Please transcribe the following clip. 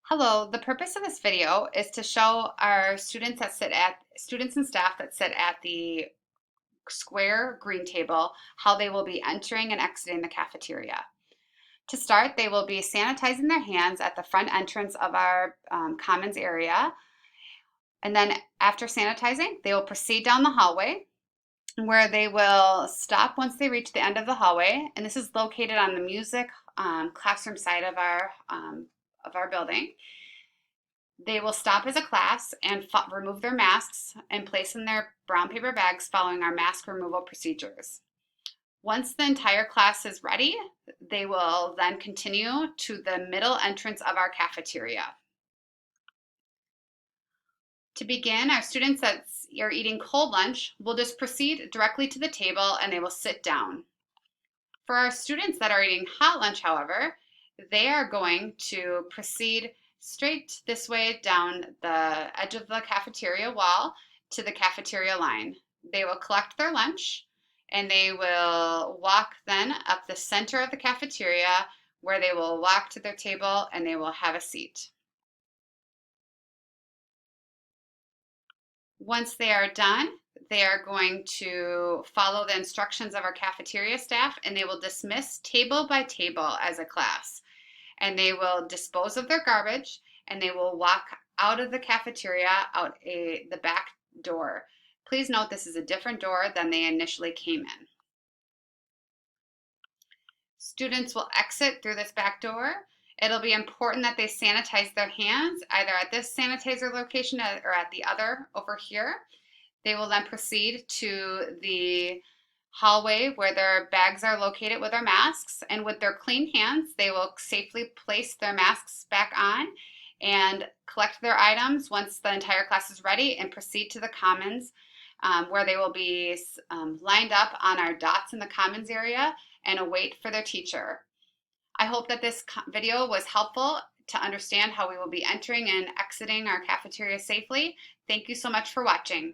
Hello, the purpose of this video is to show our students and staff that sit at the square green table how they will be entering and exiting the cafeteria. To start, they will be sanitizing their hands at the front entrance of our commons area. And then after sanitizing, they will proceed down the hallway where they will stop once they reach the end of the hallway. And this is located on the music classroom side of our building. They will stop as a class and remove their masks and place in their brown paper bags following our mask removal procedures. Once the entire class is ready, they will then continue to the middle entrance of our cafeteria. To begin, our students that are eating cold lunch will just proceed directly to the table and they will sit down. For our students that are eating hot lunch, however, they are going to proceed straight this way down the edge of the cafeteria wall to the cafeteria line. They will collect their lunch and they will walk then up the center of the cafeteria where they will walk to their table and they will have a seat. Once they are done, they are going to follow the instructions of our cafeteria staff and they will dismiss table by table as a class. And they will dispose of their garbage and they will walk out of the cafeteria out the back door. Please note this is a different door than they initially came in. Students will exit through this back door. It'll be important that they sanitize their hands either at this sanitizer location or at the other over here. They will then proceed to the hallway where their bags are located with their masks, and with their clean hands they will safely place their masks back on and collect their items once the entire class is ready and proceed to the commons where they will be lined up on our dots in the commons area and await for their teacher. I hope that this video was helpful to understand how we will be entering and exiting our cafeteria safely. Thank you so much for watching.